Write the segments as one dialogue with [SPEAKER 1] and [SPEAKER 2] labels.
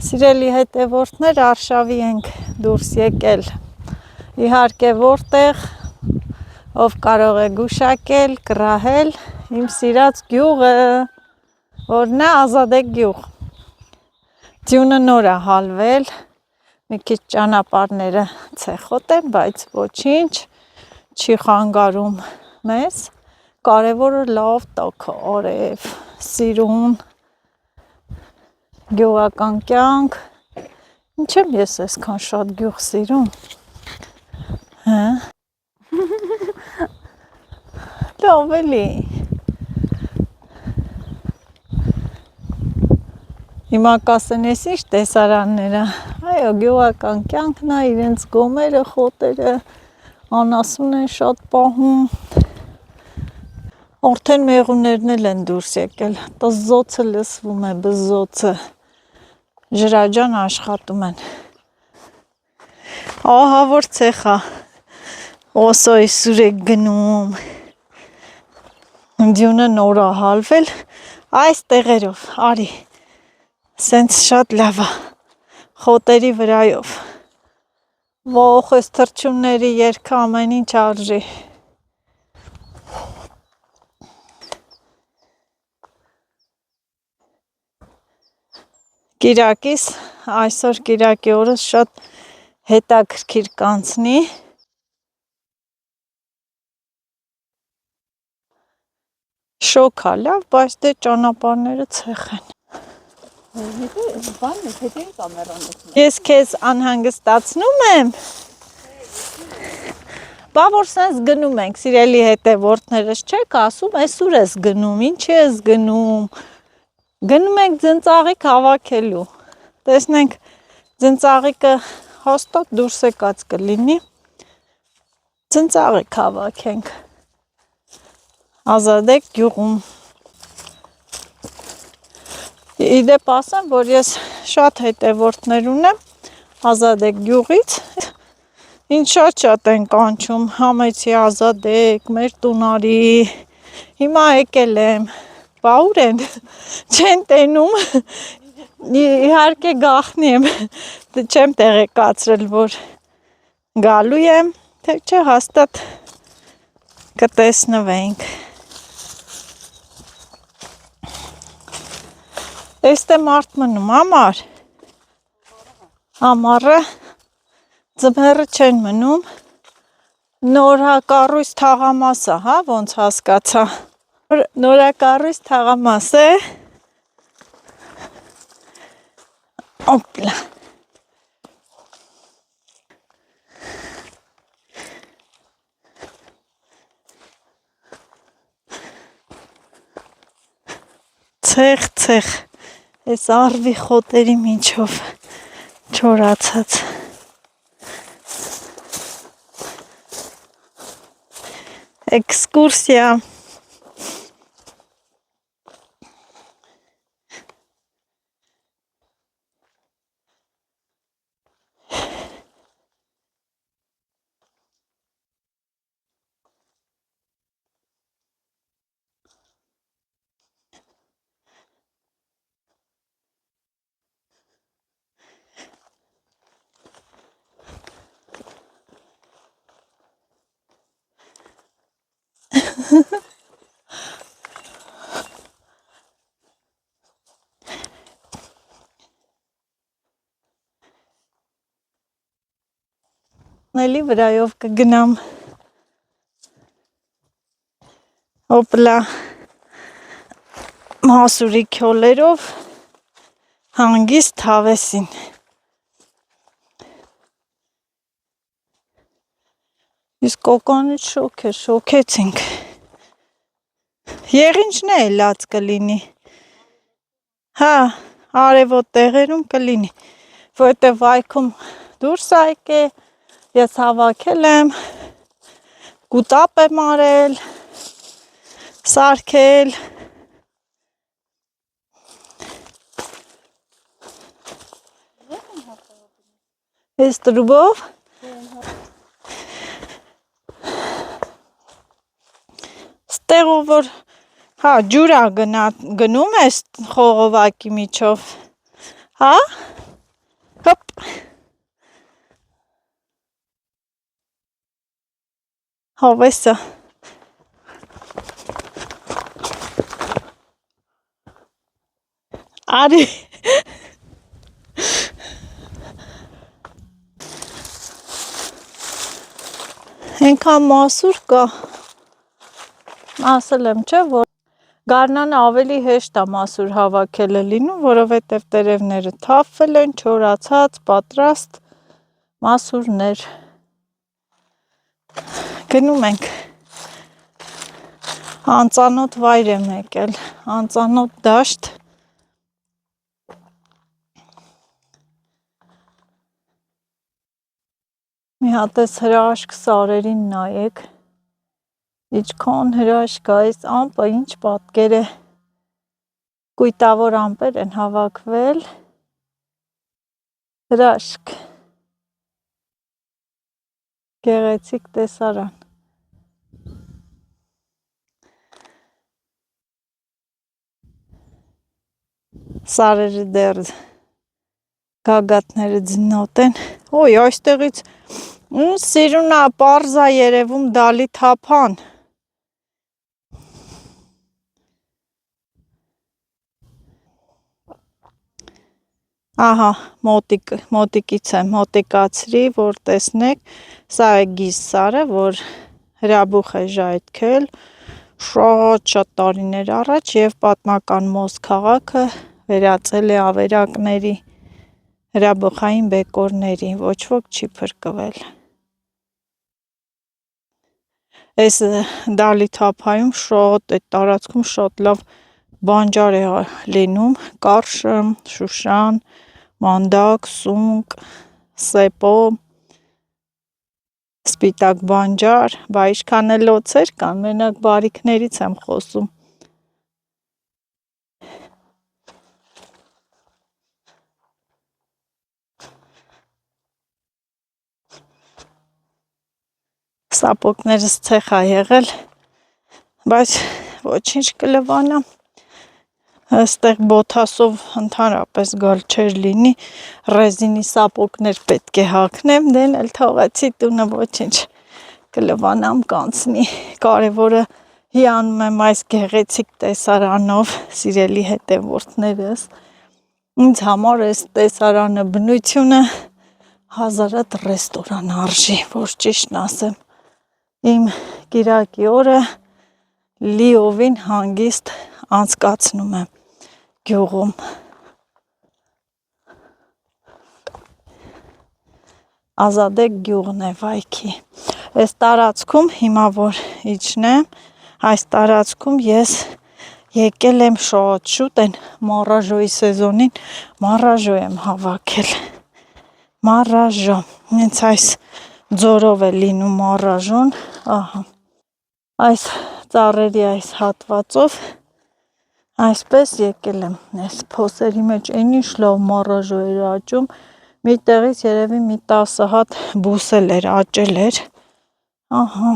[SPEAKER 1] Սիրելի հետևորդներ, արշավի ենք դուրս եկել, իհարկե որտեղ, ով կարող է գուշակել, կռահել, իմ սիրած գյուղը, որն է Ազադեք գյուղ, ձյունը նոր է հալվել, մի քիչ ճանապարհները ցեխոտ են, բայց ոչինչ, չի խանգարում մեզ, կարևորը լավ տաք արև, սիրուն, գյուղական կյանք, ինչ եմ ես այսքան շատ գյուղ սիրում, լավ էլի, հիմա կասեն ես ինչ տեսարանները, այո գյուղական կյանքն է, իրենց գոմերը, խոտերը, անասուն են շատ պահում, արդեն մեղուներն էլ են դուրս եկել, տզոցը լսվում է, բզոցը, ջրաջան աշխատում են, ահա որ ցեխա, օսոյ սուրեք գնում, ձյունը նոր է հալվել, այս տեղերով, արի, սենց շատ լավ է, խոտերի վրայով, ոխ այս թռչունների երգը ամեն ինչ արժի, Կիրակիս, այսօր Կիրակի օրս շատ հետաքրքիր կանցնի, շոգ է լավ, բայց դե ճանապարհները ցեխ են, ես քեզ անհանգստացնում եմ, բա որ սենց գնում ենք, սիրելի հետևորդներս չեք ասում, ես ուր ես գնում, ինչ ես գնում, գնում ենք ձնծաղիկ հավաքելու, տեսնենք ձնծաղիկը հաստատ դուրս եկած կլինի, ձնծաղիկ հավաքենք, Ազադեք գյուղում, իդեպ ասեմ, որ ես շատ հետևորդներ ունեմ Ազադեք գյուղից, ինձ շատ են կանչում, համեցի Ազադեք, մեր տուն արի, հիմա եկել եմ, բա ուր են, չեն տենում, իհարկե գաղտնի եմ, չեմ տեղեկացրել, որ գալու եմ, թե չէ հաստատ կտեսնվենք, էստե մարդ մնում, ամառը, ձմեռը չեն մնում, նորակառույց թաղամասը, հա, ոնց հասկացա, նորակառույց թաղամաս է, օպլա, ցեխ, այս արվի խոտերի միջով չորացած, էքսկուրսիա, Նելի վրայով կգնամ, օպլա, մասուրի քյոլերով, հանգիստ հավեսին, իսկ կոկանից շոքեցինք, եղինչն է լաց կլինի, հա, արևոտ տեղերում կլինի, որտեղ վայքում դուրս է եկել, ես հավաքել եմ, կուտապ եմ արել, սարքել, ես տրուբով, ստեղով որ, հա, ջուրա գնում ես խողովակի միջով, հա, Հավեսը։ Արի։ Ենքան մասուր կա։ Ասել եմ, չէ, որ գարնանը ավելի հեշտ է մասուր հավաքելը լինում, որովհետև տերևները թափվել են, չորացած, պատրաստ մասուրներ։ Գնում ենք։ Անծանոթ վայր եմ եկել, անծանոթ դաշտ։ Մի հատ էս հրաշք սարերին նայեք, իչքան հրաշք է, այս ամպը ինչ պատկեր է, կույտավոր ամպեր են հավաքվել, հրաշք, գեղեցիկ տեսարան։ Սարերը դեռ գագաթները ձնոտ են, ոյ այստեղից սիրունա պարզա երևում դալի թափան։ Ահա, մոտիկից եմ, մոտիկացրի, որ տեսնեք, սա է գիզ սարը, որ հրաբուխ է ժայթքել շատ տարիներ առաջ և պատմական Մոզ քաղաքը վերածել է ավերակների, հրաբուխային բեկորների, ոչ ոք չի փրկվել։ Այս դալի թափայում շատ, այդ տարածքում շատ լավ բանջար է լինում, կարշը, շուշան, մանդակ, սունկ, սեպո, սպիտակ բանջար, բա ինչքան էլ օձեր կան, մենակ բարիքներից եմ խոսում։ Սապոգներս ցեխ ա եղել, բայց ոչինչ կլվանա, այստեղ բոթասով ընդհանրապես գալ չէր լինի, ռեզինի սապոգներ պետք է հագնեմ, դեն էլ թողեցի տունը, ոչինչ կլվանամ, կանցնի, կարևորը հիանում եմ այս գեղեցիկ տեսարանով, սիրելի հետևորդներս, ինձ համար այս տեսարանը, բնությունը հազարատ ռեստորան արժի, որ ճիշտն ասեմ, իմ կիրակի օրը լիովին հանգիստ անցկացնում եմ գյուղում։ Ազադեք գյուղն է վայքի։ Այս տարածքում հիմա որ իջնեմ, այս տարածքում ես եկել եմ շատ շուտ են մառաժոյի սեզոնին, մառաժո եմ հավաքել, մառաժո, հենց այս ձորով է լինում մառաժոն, ահա, այս ծառերի այս հատվածով, այսպես եկել եմ, այս փոսերի մեջ են ինչ լավ մառաժո էր աճում, մի տեղից երևի մի 10 հատ բուսել էր, աճել էր, ահա,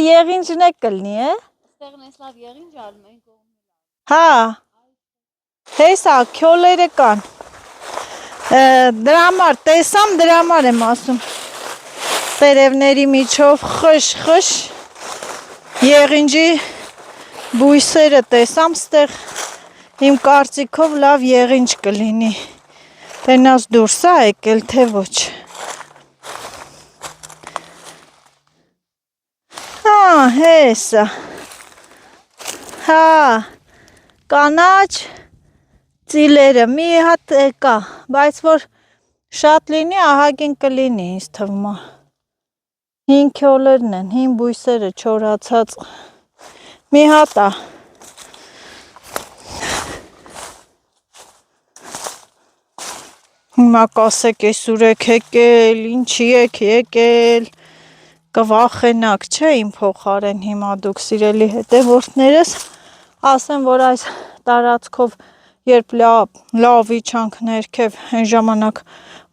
[SPEAKER 1] եղինջն է կլնի, է?
[SPEAKER 2] Ստեղն ես լավ եղինջ ալում են կողմում։
[SPEAKER 1] Հա, հեսա, քյոլերը կան, դրա համար, տեսամ դրա համար եմ ասում, տերևների միջով խշ, եղինջի բույսերը տեսամ ստեղ, իմ կարծիքով լավ եղինջ կլինի, տենաս դուրս է եկել, թե ոչ։ Հա, հեսա, հա, կանաչ ծիլերը մի հատ կա, բայց որ շատ լինի, ահագին կլինի, ինձ թվում է, հին քյոլերն են, հին բույսերը չորացած, մի հատ է, հիմա կասեք ես ուր եք եկել, ինչի եք եկել, կվախենակ, չէ իմ փոխարեն հիմա դուք սիրելի հետևորդներս, ասեմ, որ այս տարածքով երբ լավ իջանք ներքև այն ժամանակ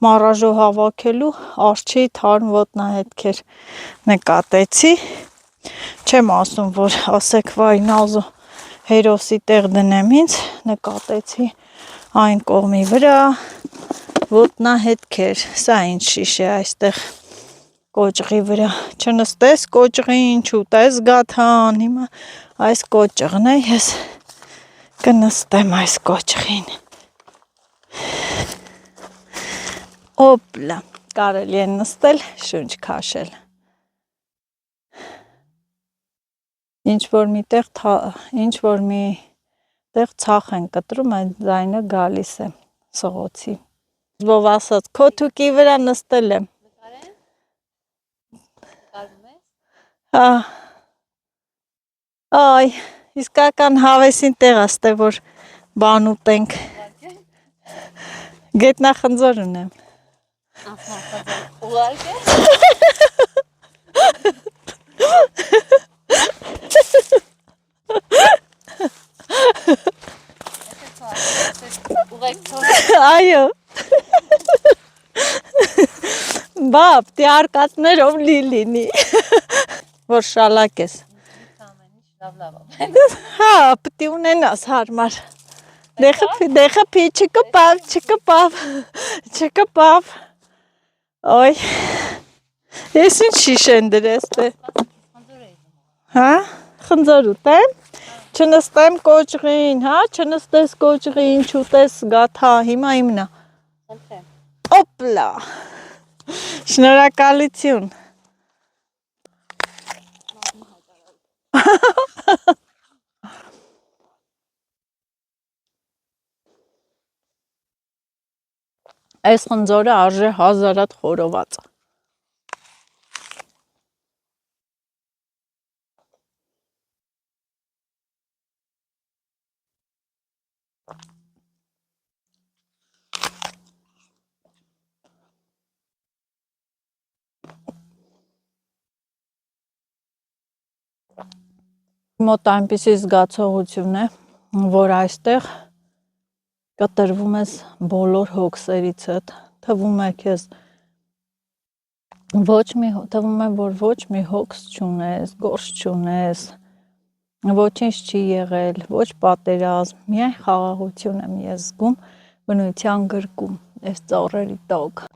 [SPEAKER 1] մարաժո հավաքելու արջի թարմ ոտնահետքեր նկատեցի, չեմ ասում, որ ասեք վայ նազու հերոսի տեղ դնեմ ինձ, նկատեցի այն կողմի վրա ոտնահետքեր, սա ինչ շիշ է այստեղ կոճղի վրա, չնստես կոճղին, չուտես գաթան, հիմա այս կոճղն է, ես կնստեմ այս կոճղին, օպլա, կարելի է նստել, շունչ քաշել, ինչ որ մի տեղ ցախ են կտրում, այդ ձայնը գալիս է սղոցի, զբով ասած, քո թուկի վրա նստել եմ, այ, իսկական հավեսին տեղ աստե, որ բան ուտենք, գետնախնձոր ունեմ, այո, բապ, տի արկածներով լիլինի, որ շալակ ես, հա, պտի ունենաս հարմար, դեխը պի, չկպավ, ոյ, ես ինչ շիշ են դրես դե, հա, խնձոր ուտեմ, չնստեմ կոճղին, հա, չնստես կոճղին, չուտես գաթա, հիմա իմնա, օպլա, շնորհակալություն, այս խնձորը արժե 1000 հատ խորոված, մոտ այնպիսի զգացողություն է, որ այստեղ կտրվում ես բոլոր հոգսերիցդ, թվում է, որ ոչ մի հոգս չունես, գործ չունես, ոչինչ չի եղել, ոչ պատերազմ, միայն խաղաղություն եմ ես զգում բնության գրկում, այս ծառերի տակ,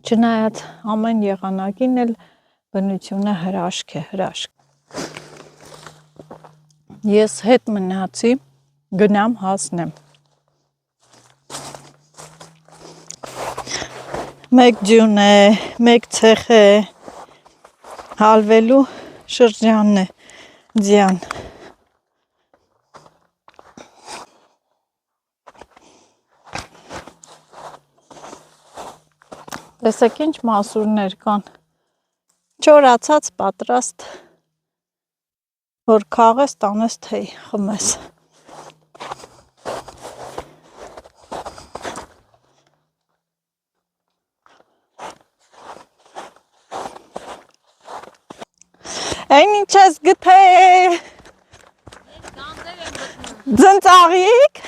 [SPEAKER 1] չնայած ամեն եղանակին էլ բնությունը հրաշք է, հրաշք, ես հետ մնացի, գնամ հասնեմ, մեկ ջուն է, մեկ ցեխ է, հալվելու շրջանն է, ձյան, տեսեք ինչ մասուրներ կան, չորացած պատրաստ, որ քաղես տանես թեյ խմես, այն ինչ ես գտել, ձնծաղիկ,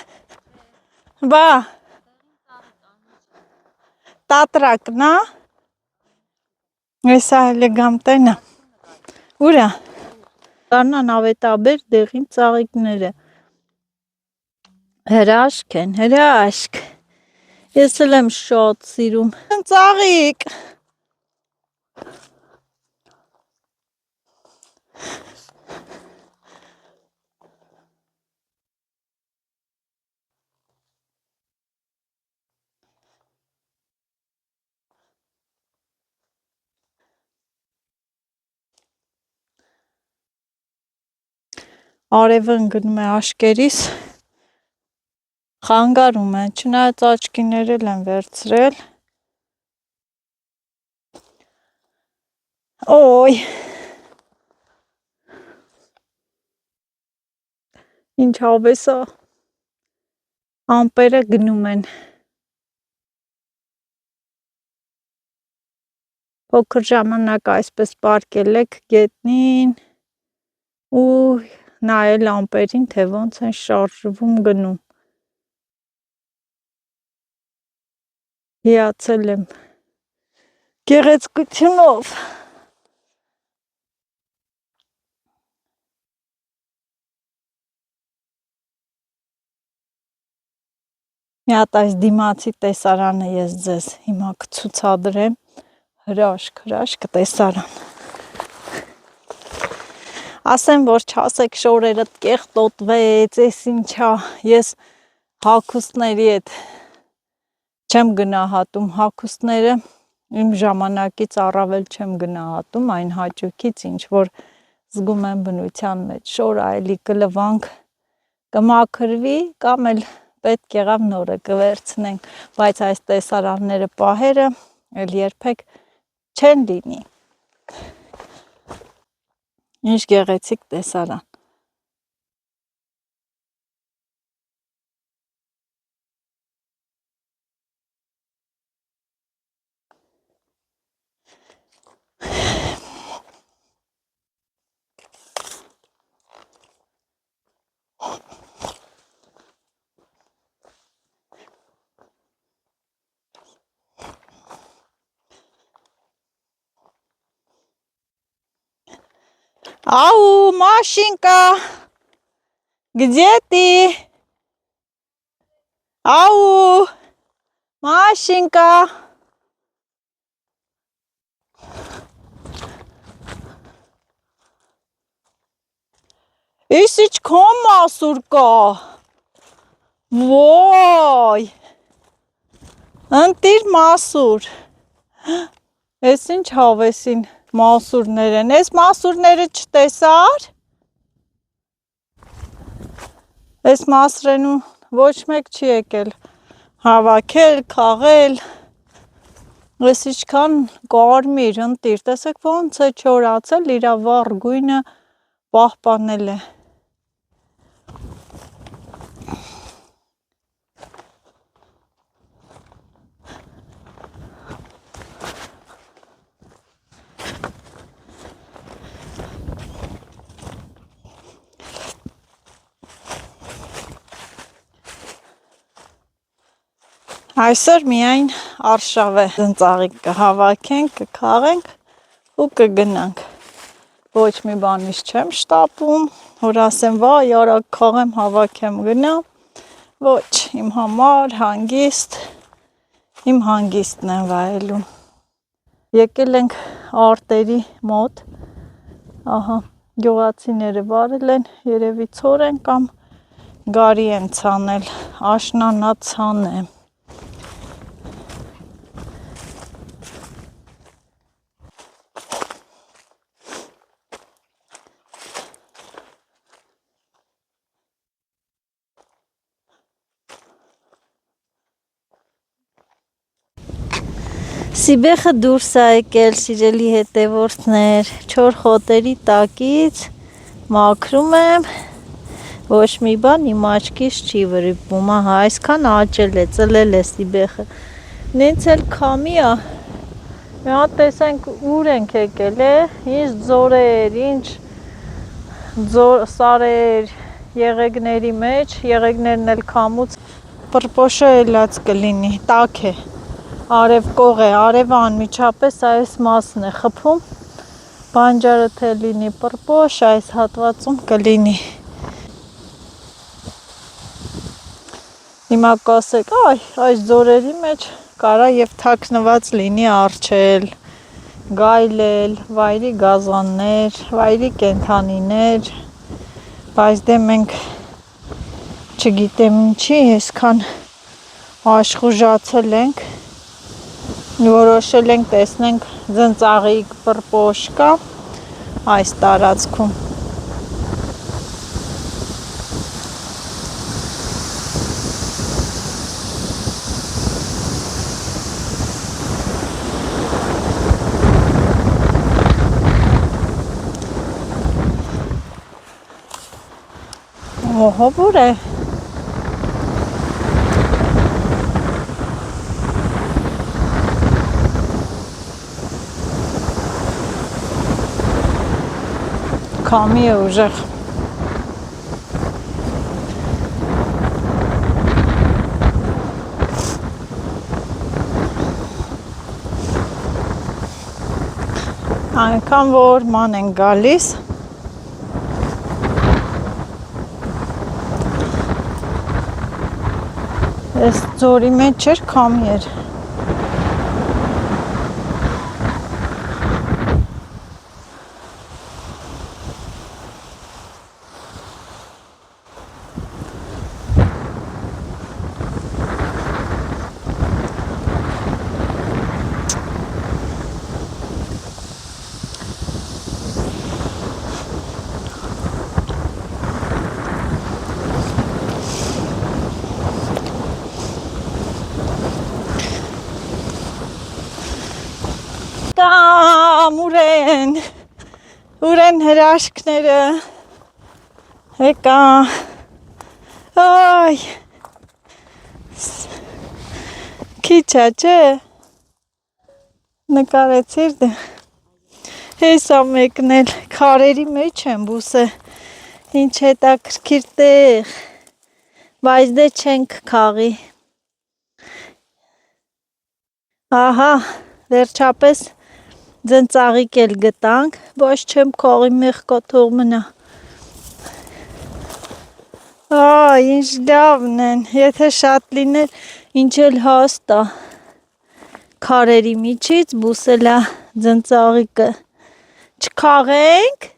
[SPEAKER 1] բա, տատրակն, էսա էլեգանտենը, ուրա, Կարնան ավետաբեր դեղին ծաղիկները, հրաշք են, հրաշք, ես էլ եմ շատ սիրում, ծաղիկ, արևը ընկնում է աշկերիս, խանգարում են, չնայած աչքիներ էլ են վերցրել, օй, ինչ հավես է, ամպերը գնում են, փոքր ժամանակ այսպես պառկել եք գետնին ու նայել ամպերին, թե ոնց են շարժվում գնում, հիացել եմ գեղեցկությունով։ Մի հատ այս դիմացի տեսարանը ես ձեզ հիմա կցուցադրեմ, հրաշք տեսարան։ Ասեմ, որ չասեք շորերդ կեղտոտվեց, ես ինչա, ես հագուստների հետ չեմ գնահատում, հագուստները իմ ժամանակից առավել չեմ գնահատում, այն հաճույքից, ինչ որ զգում եմ բնության մեջ, շորը այլի կլվանք, կմաքրվի կամ էլ պետք եղավ նորը կվերցնենք, բայց այս տեսարանները պահերը էլ երբեք չեն լինի։ Ինչ գեղեցիկ տեսարան։ Ау, Машенька, где ты? Ау, Машенька. Իսկ քոմ մասուր կա։ Ոյ։ Ընտիր մասուր։ Էս ինչ հավեսին մասուրներ են։ Էս մասուրները չտեսար։ Էս մասրենու ոչ մեկ չի եկել հավաքել, քաղել։ Էս ինչքան կարմիր ընտիր, տեսեք ոնց է չորացել, իրա վառ գույնը պահպանել է։ Այսօր միայն արշավ է, ծնծաղիկ կհավաքենք, կքաղենք ու կգնանք։ Ոչ մի բանից չեմ շտապում, որ ասեմ, վայ, արագ քաղեմ, հավաքեմ, գնամ։ Ոչ, իմ համար հանգիստ, իմ հանգիստն եմ վայելում։ Եկել ենք արտերի մոտ, ահա, գյուղացիները վարել են, երևի ցոր են կամ գարի են ցանել, աշնանացան է։ Սիբեխը դուրս է եկել, սիրելի հետևորդներ, չոր խոտերի տակից մաքրում եմ, ոչ մի բան իմ աչքից չի վրիպում, ահա, այսքան աճել է, ծլել է սիբեխը, նենց էլ քամի է, մի հատ տեսենք ուր ենք եկել է, ինչ ձորեր, ինչ սարեր եղեգների մեջ, եղեգներն էլ քամուց պրպոշը էլած կլինի, տաք է, արև կող է, արևը անմիջապես այս մասն է խփում, բանջարը թե լինի պրպոշ, այս հատվածում կլինի։ Հիմա կասեք, այս ձորերի մեջ կարա եւ թաքնված լինի արջել, գայլել, վայրի գազաններ, վայրի կենդանիներ, բայց դե մենք չգիտեմ ինչի, այսքան աշխուժացել ենք, որոշել ենք տեսնենք ձնծաղիկ պրպոշ կա այս տարածքում։ Ահա որ է։ Քամի է ուժեղ։ Այնքան որ ման են գալիս այս ձորի մեջ էր քամի էր Կամ ուր են հրաշքները հեկա այ քիչ չէ նկարեցիր դե հեսա մեկնել քարերի մեջ են բուսը ինչ հետաքրքիր տեղ բայց դե չենք քաղի ահա վերջապես ձնծաղիկ էլ գտանք, բայց չեմ քաղի մեղքա թող մնա ինչ լավն են, եթե շատ լիներ ինչ էլ հաստ է քարերի միջից բուսելա ձնծաղիկը չքաղենք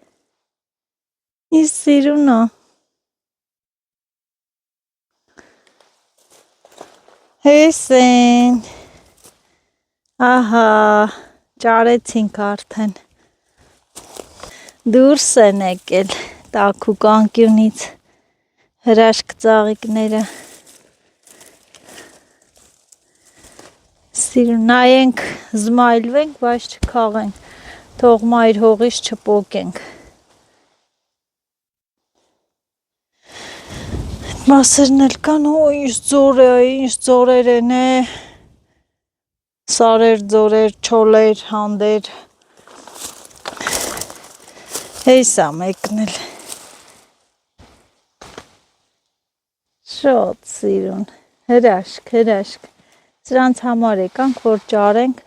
[SPEAKER 1] ինձ սիրուն է հեսեն ահա ճարեցինք արդեն դուրս են եկել տաքուկ անկյունից հրաշք ծաղիկները սիրուն նայենք զմայլվենք բայց չքաղենք թող մայր հողից չպոկենք մասերն էլ կան ինչ ձոր է ինչ ձորեր են սարեր, ձորեր, չոլեր, հանդեր հեսա մեկնել շատ սիրուն հրաշք սրանց համար եկանք որ ճարենք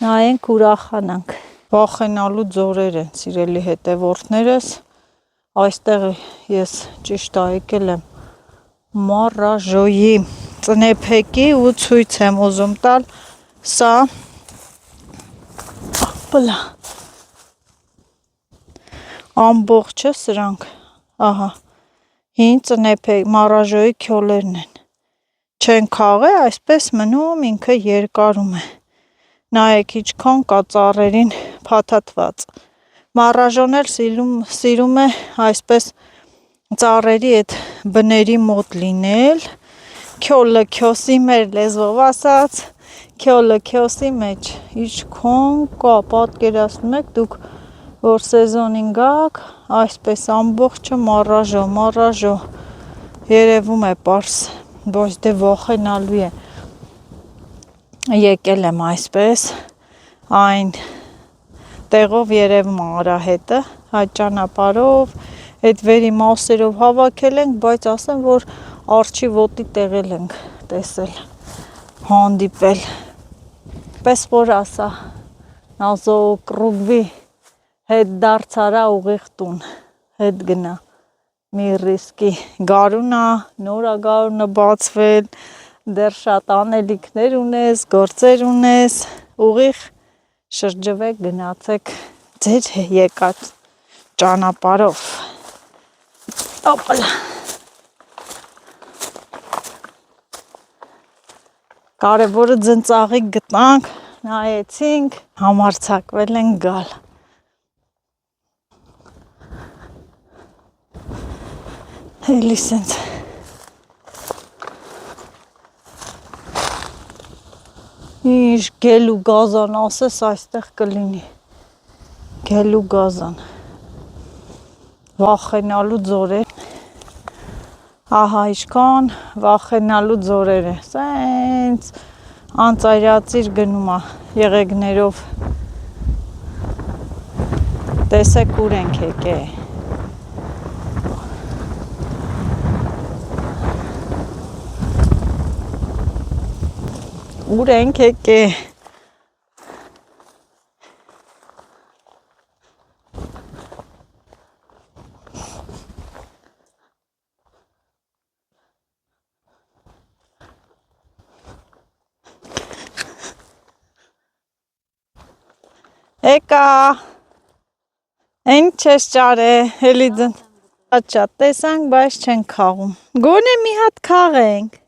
[SPEAKER 1] նայենք ուրախանանք վախենալու ձորեր են սիրելի հետևորդներս այստեղ ես ճիշտ եկել եմ Մարաժոյի ծնեփեկի ու ցույց եմ ուզում տալ սա բլա ամբողջը սրանք ահա հին ծնեփեք մարաժոյի քյոլերն են չեն քաղե այսպես մնում ինքը երկարում է նայեք ինչքան կա ծառերին փաթաթված մարաժոն էլ սիրում է այսպես ծառերի այդ բների մոտ լինել քյոլը քյոսի մեր լեզվով ասած քյոլը քյոսի մեջ ինչքան կա պատկերացնում եք դուք որ սեզոնին գաք այսպես ամբողջը մարաժո երևում է պարս ոչ դե վախենալու է եկել եմ այսպես այն տեղով երևում արահետը այդ ճանապարհով այդ վերի մասերով հավաքել ենք բայց ասեմ որ արջի ոտի տեղել ենք տեսել հանդիպել պես որ ասա նազո կրուգվի հետ դարձարա ուղիղ տուն հետ գնա մի ռիսկի գարունա նորա գարունը բացվել դեռ շատ անելիքներ ունես գործեր ունես ուղիղ շրջվեք գնացեք ձեր եկած ճանապարհով օպլա կարևորը ձնծաղիկ գտանք նայեցինք համարձակվել ենք գալ էլի սենց ինչ գելու գազան ասես այստեղ կլինի գելու գազան վախենալու ձորեր ահա ինչքան վախենալու ձորեր է սենց անծայրածիր գնում է եղեգներով տեսեք ուր ենք եկել ուր ենք եկել Եկա։ Այն չես ճարե, հելի ձն։ Աչա, տեսանք, բայց չեն քաղում։ Գոնե մի հատ քաղենք։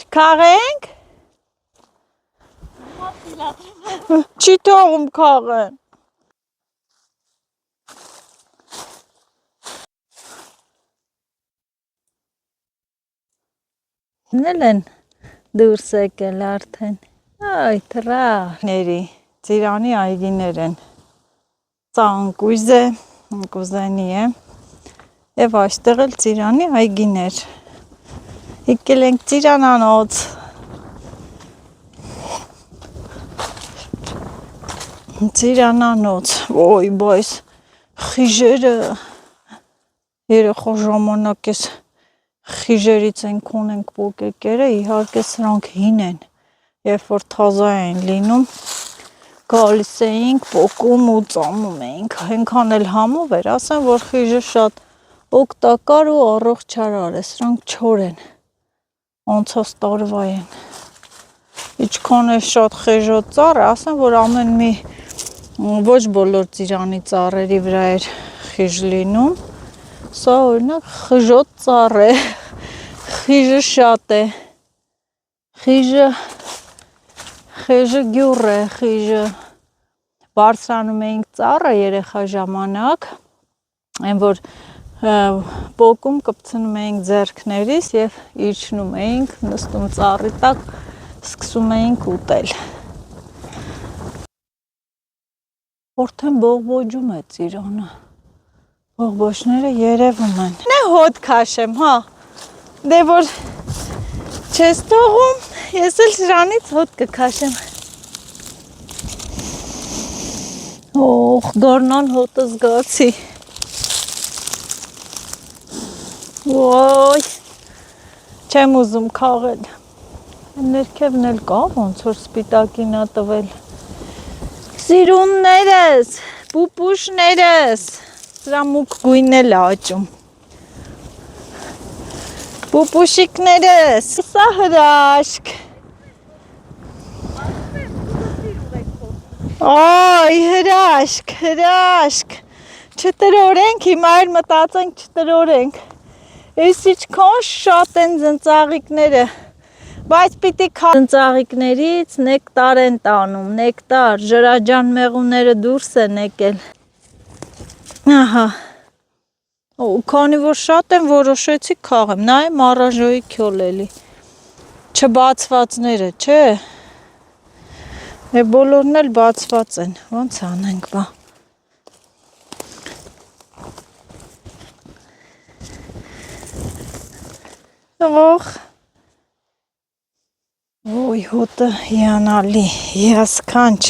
[SPEAKER 1] Չքաղենք։ Չի թողում քաղեն։ Նել են դուրս եկել արդեն։ Այ թրաների, ծիրանի այգիներ են։ Ծանկույզ է, կուզենի է։ Եվ այստեղ էլ ծիրանի այգիներ։ Եկել ենք ծիրանանոց։ Ծիրանանոց, ոյ, բայց խիժերը, երեխա ժամանակ ես խիժերից ենք ունենք պոկեկերը, իհարկե սրանք հին են, երբ որ թազա են լինում, գալիս էինք, պոկում ու ծամում էինք, հենքան էլ համով էր, ասեմ, որ խիժը շատ օգտակար ու առողջարար է, սրանք չոր են, անցած տարվա են, իչքան է շատ խեժոտ ծառ է, ասեմ, որ ամեն մի, ոչ բոլոր ծիրանի ծառերի վրա էր խիժ լինում, սա օրինակ խժոտ ծառ է, խիժը շատ է, խիժը գյուռ է, խիժը բարձրանում էինք ծառը երեխա ժամանակ, այն որ պոկում կպցնում էինք ձեռքներիս և իջնում էինք, նստում ծառի տակ, սկսում էինք ուտել։ Արդեն բողբոջում է ծիրանը, բողբոջները երևում են։ Նե հոտ քաշեմ, հա, դե որ չես թողում, ես էլ սրանից հոտ կքաշեմ։ Օխ, գարնան հոտը զգացի։ Ոյ, չեմ ուզում քաղել։ Ներքևն էլ կա, ոնց որ սպիտակին ա տվել։ Սիրուններս, պուպուշներս, սրա մուկ գույն էլ ա աճում։ Պուպուշիկներս, սա հրաշք։ Այ, հրաշք, չտրորենք, հիմա էլ մտածենք չտրորենք։ Ես իչքան շատ են ձնծաղիկները, բայց պիտի ձնծաղիկներից նեկտար են տանում, նեկտար, ժրաջան մեղուները դուրս են եկել։ Ահա, քանի որ շատ են որոշեցի քաղեմ, նայեմ առաժոյի քյոլ էլի, չբացվածները, չէ, բոլորն էլ բացված են, ոնց անենք բա։ Ող, ոյ հոտը հիանալի, հիասքանչ,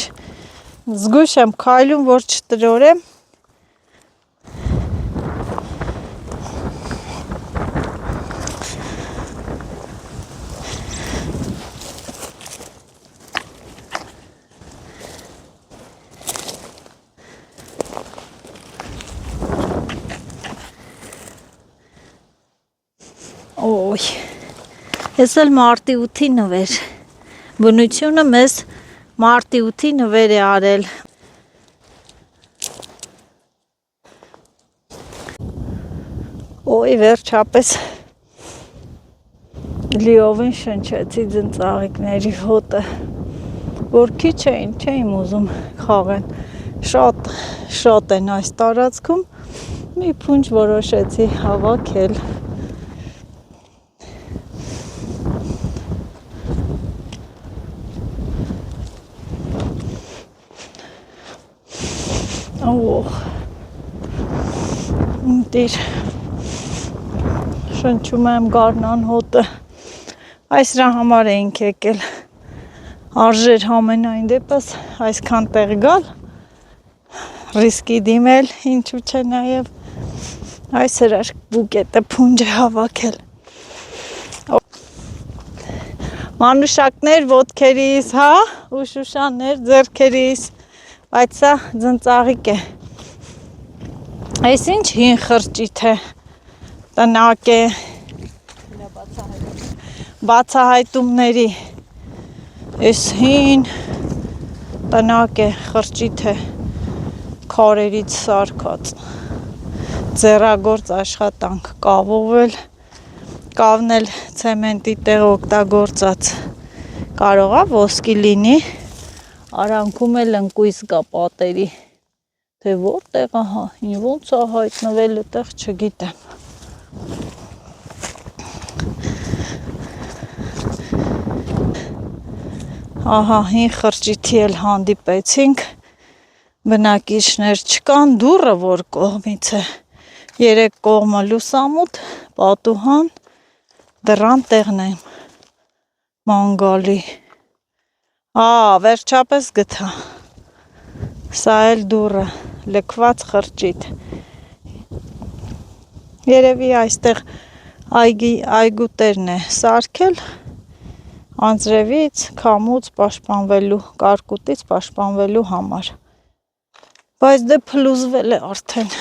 [SPEAKER 1] զգույշ եմ քայլում, որ չտրորեմ, Ոյ, ես էլ մարտի 8-ի նվեր, բնությունը մեզ մարտի 8-ի նվեր է արել։ Ոյ, վերջապես լիովին շնչեցի ձնծաղիկների հոտը, որ քիչ էին, չէին ուզում քաղեն, շատ են այս տարածքում, մի փունջ որոշեցի հավաքել։ Օխ, դիր, շնչում եմ գարնան հոտը, այսրա համար էինք եկել, արժեր համենայն դեպս այսքան տեղ գալ, ռիսկի դիմել, ինչու չէ նաև այս հրաշք բուկետը փունջ է հավաքել։ Մանուշակներ ոտքերիս, հա, ու շուշաններ ձեռքերիս, բայց սա ձնծաղիկ է, այս ինչ հին խրճիթ է, տնակ է, բացահայտումների, այս հին տնակ է, խրճիթ է քարերից սարքած, ձեռագործ աշխատանք, կավն էլ ցեմենտի տեղ օգտագործած, կարող է ոսկի լինի, արանքում էլ ընկույզ կա պատերի, թե որտեղ է, ոնց է հայտնվել այդտեղ չգիտեմ։ Ահա, հին խրճիթի էլ հանդիպեցինք, բնակիչներ չկան, դուռը որ կողմից է, 3 կողմը լուսամուտ, պատուհան, դռան տեղն եմ մանգալի։ Վերջապես գտա, սա էլ դուռը, լքված խրճիթ, երևի այստեղ այգու տերն է սարքել, անձրևից, քամուց պաշտպանվելու, կարկուտից պաշտպանվելու համար, բայց դե փլուզվել է արդեն։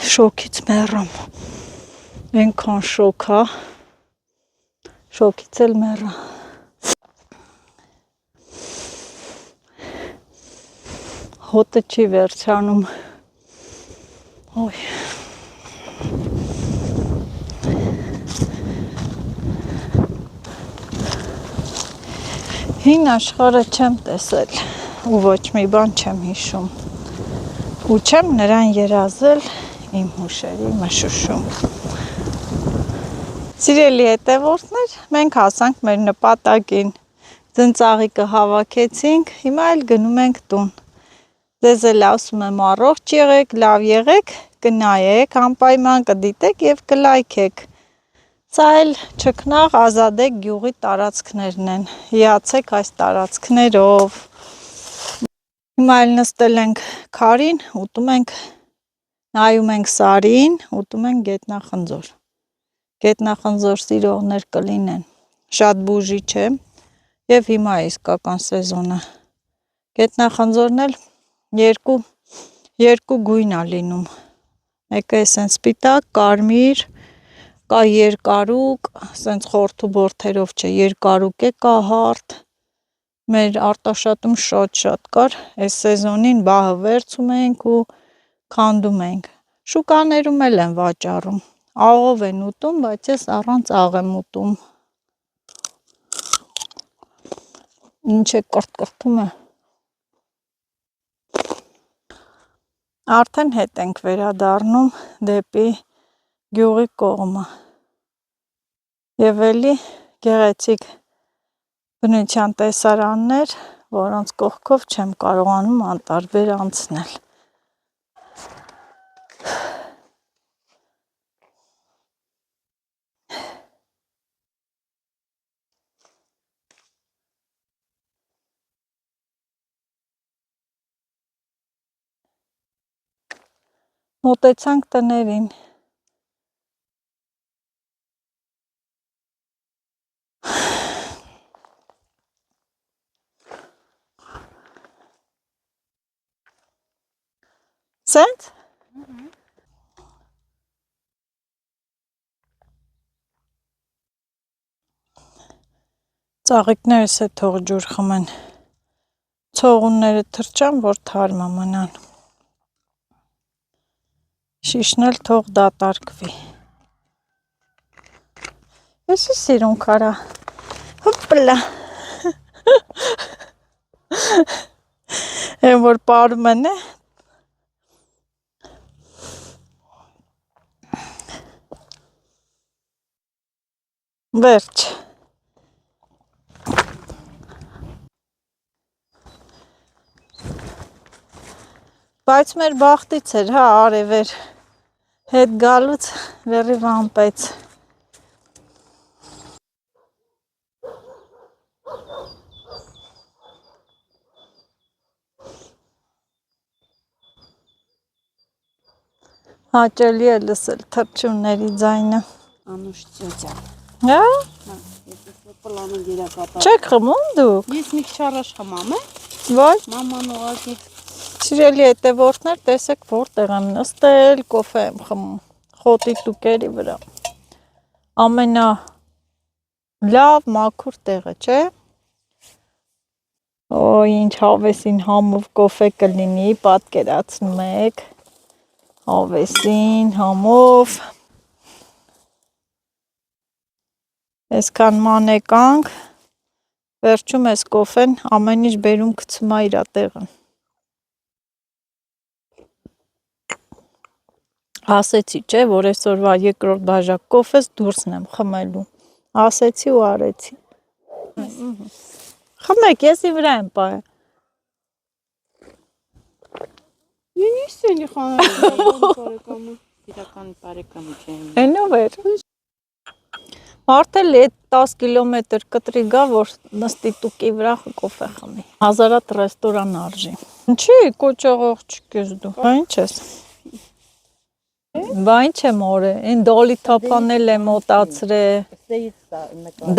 [SPEAKER 1] Շոքից մեռամ, այնքան շոք է, շոքից էլ մեռա։ Հոտը չի վերջանում, Հին աշխարհը չեմ տեսել ու ոչ մի բան չեմ հիշում ու չեմ նրան երազել իմ հուշերի մշուշում։ Սիրելի հետևորդներ, մենք հասանք մեր նպատակին, ձնծաղիկը հավաքեցինք, հիմա էլ գնում ենք տուն։ Ձեզ էլ ասում եմ առողջ եղեք, լավ եղեք, կնայեք, անպայման կդիտեք և կլայքեք։ Սա էլ Չքնաղ Ազադեք գյուղի տարածքներն են, հիացեք այս տարածքներով։ Հիմա էլ նստել ենք քարին, ուտում ենք, նայում ենք Սարին, ուտում ենք գետնախնձոր։ Գետնախնձոր սիրողներ կլինեն, շատ բուժիչ է և հիմա է իսկական սեզոնը։ Գետնախնձորն էլ երկու գույն է լինում, մեկը է սենց սպիտակ, կարմիր, կա երկարուկ, սենց խորթու բորթերով չէ, երկարուկ է, կա հարթ, մեր Արտաշատում շատ կար, այս սեզոնին բահը վերցում ենք ու քանդում ենք, շուկաներում էլ են վաճառում, աղով են ուտում, բայց ես առանց աղ եմ ուտում, ինչ է կրթկրթում է։ Արդեն հետ ենք վերադառնում դեպի գյուղի կողմը և էլի գեղեցիկ բնության տեսարաններ, որոնց կողքով չեմ կարողանում անտարբեր անցնել։ Մոտեցանք տներին։ Սենց։ Ծաղիկներս է թող ջուր խմեն, ցողունները թրջան, որ թարմը մնան, շիշն էլ թող դատարկվի։ Եսի սիրուն քարա, հոպլա, են որ պարում են է, վերջ։ Բայց մեր բախտից էր, հա, արևեր հետ գալուց լրիվ ամպեց։ Հաճելի է լսել թռչունների ձայնը։
[SPEAKER 2] Անուշ ծոցա։
[SPEAKER 1] Հա։
[SPEAKER 2] Եթե պլանը գերակապա։
[SPEAKER 1] Չեք խմում դուք։
[SPEAKER 2] Ես մի քիչ առաջ խմամ է։
[SPEAKER 1] Ոչ։
[SPEAKER 2] Մաման ուղղակի
[SPEAKER 1] Սիրելի հետևորդներ, տեսեք որտեղ եմ նստել, կոֆե եմ խմում, խոտի տուկերի վրա։ Լավ մաքուր տեղը, չէ։ Օ, ինչ հավեսին համով կոֆե կլինի, պատկերացնում եք։ Հավեսին համով։ Այսքան մանեկանք, վերջում էս կոֆեն ամեն ինչ բերում գցում է իր տեղը։ Ասեցի, չէ, որ այսօրվա երկրորդ բաժակ կոֆես դուրսն եմ խմելու։ Ասեցի ու արեցի։ Խմեք, եսի վրա եմ պահել։
[SPEAKER 2] Ինչ էնի խանարը իրական բարեկամի չեմ։
[SPEAKER 1] Այնով էր։ Մարդ էլ է 10 կիլոմետր կտրի գա, որ նստի տուկի վրա կոֆե խմի։ Հազարատ ռեստորան արժի։ Ինչի կոճաղող չկես դու։ Բա ինչ ես։ Բա ինչ եմ օրը, այն դոլի թափանել եմ մոտացրել։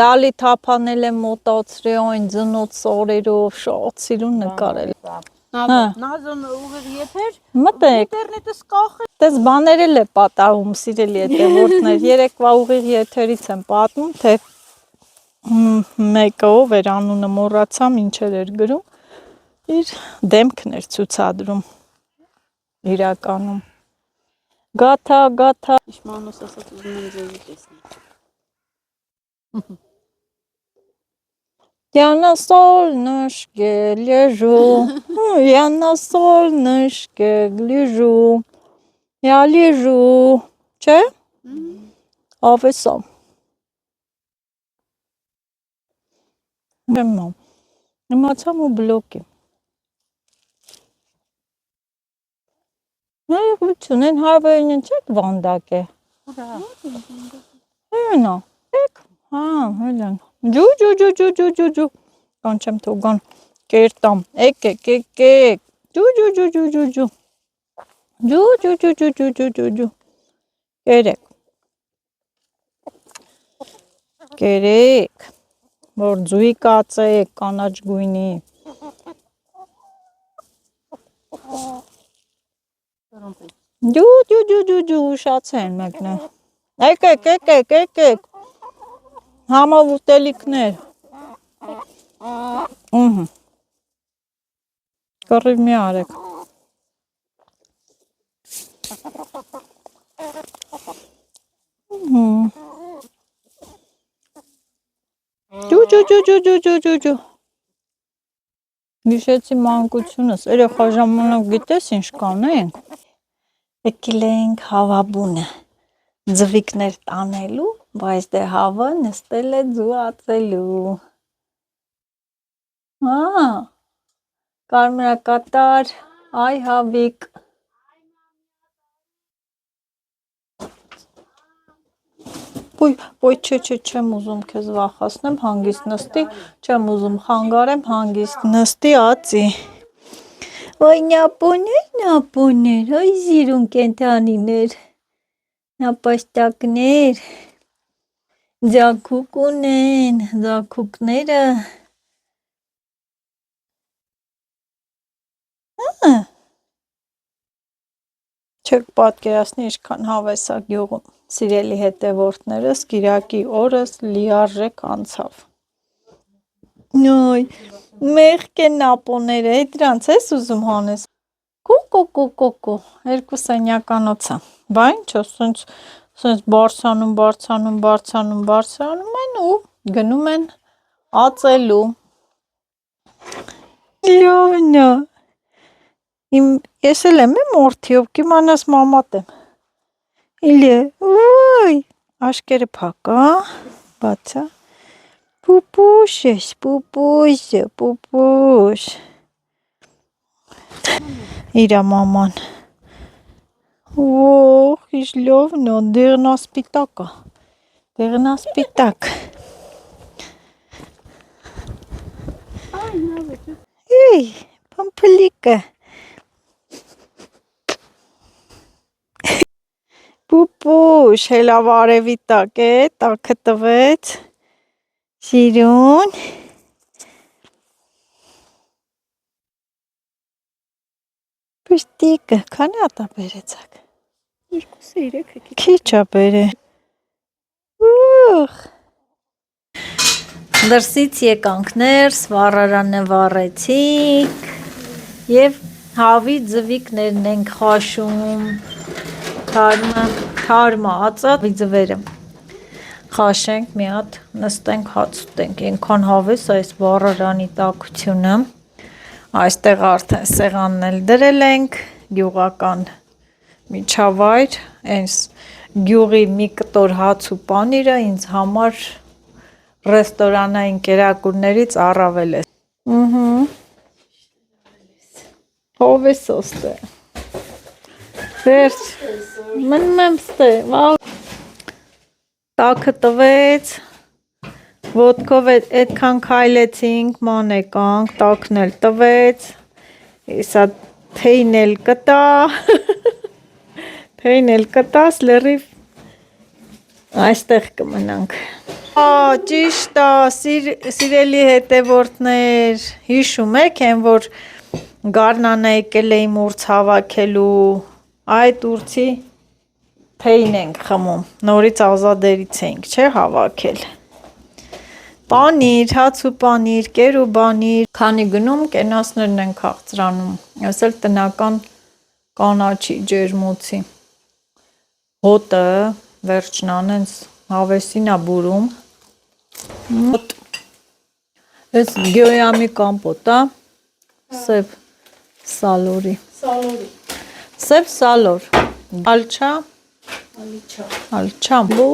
[SPEAKER 1] Դալի թափանել եմ մոտացրել այն ծնոց օրերով, շատ սիրուն նկարել։
[SPEAKER 2] Նազոն ուղիղ եթեր,
[SPEAKER 1] Մտեք։
[SPEAKER 2] ինտերնետը սկախ է։
[SPEAKER 1] Դες բաներել է պատահում, սիրելի հետևորդներ, երեկվա ուղիղ եթերից եմ պատմում, թե մեկը ով էր անունը մոռացամ, ինչեր էր գրում, իր դեմքն էր ցուցադրում իրականում։ Գաթա
[SPEAKER 2] Իշմանոս ասած ուզում եմ ձեզի տեսնել։
[SPEAKER 1] Я на солнышке лежу, я на солнышке гляжу, я лежу, չէ՞։ Ավեսա։ Իմացամ ու բլոկի։ Նայողություն, են հարվերին չեք վանդակ է։ Հենա, եք, հելան, ջու, կանչեմ թողան, կերտամ, եկեք, ջու, կերեք, որ ձույի կացեք, կանաչ գույնի, ջու, ուշացեն մեկն է, եկեք, համով ուտելիքներ, կռիվ մի արեք, ջու, հիշեցի մանկությունս, երեխա ժամանակ գիտես ինչ կանենք, եկել ենք հավաբունը, ձվիկներ տանելու, բայց դե հավը նստել է ձուացելու, կարմրակատար, այ հավիկ, ոյ չէ, չեմ ուզում քեզ վախացնեմ, հանգիստ նստի, չեմ ուզում խանգարեմ, հանգիստ նստի, ածի, ոյ նապոներ, ոյ զիրուն կենթանիներ, նապաստակներ, ձագուկ ունեն, ձագուկները, չեք պատկերացնի ինչքան հավես է գյուղում, սիրելի հետևորդներս, կիրակի օրս լիարժեք անցավ, նոյ, մեղք են նապոները, դրանց ես ուզում հանես, կուկու, երկու սենյականոցա, բա ինչո, սենց բարձանում են ու գնում են ածելու, լյովնա, ես էլ եմ մորդիով, կիմանաս մամատ եմ, իլի, ոյ, աշկերը պակա, բացա, պուպուշ ես, պուպուշ, իրա մաման, ոհ, իշ լյովնո, դեղնասպիտակա, Եй, պամպլիկը, պուպուշ, հելավ արևի տակ է, տակը տվեց, սիրուն, պշտիկը, քանի ատա բերեցակ,
[SPEAKER 2] Երկուսը 3
[SPEAKER 1] քիչ ա բերե, ուխ, Դրսից եկանք ներս, վառարանը վառեցիք եւ հավի ձվիկներն ենք խաշում։ Թարմա ածած ձվերը։ Խաշենք մի հատ, նստենք հաց ուտենք։ Այնքան հավես այս վառարանի տաքությունը։ Այստեղ արդեն սեղանն էլ դրել ենք, գյուղական միջավայր, այս գյուղի մի կտոր հաց ու պանիրը ինձ համար ռեստորանային կերակուրներից առավել է։ Հովես ոստե։ Վերջ, մնում եմ ստե, տաքը տվեց, ոտքով այդքան քայլեցինք, ման եկանք, տաքն էլ տվեց, իսա թեյն էլ կտաս, լրիվ այստեղ կմնանք։ Ճիշտ է, սիրելի հետևորդներ, հիշում եք են, որ գարնանը եկել էի ուրց հավաքելու, այդ ուրցի թեյն ենք խմում, նորից ազադերից էինք, չէ, հավաքել։ Պանիր, հաց ու պանիր, կեր ու բանիր, քանի գնում կենասներն են քաղցրանում, ես էլ տնական կանաչի ջերմոցի, հոտը, վերջն անենց հավեսին է բուրում, ես գյոյամի կամպոտ է, սև սալորի, սև սալոր, ալչա, բա,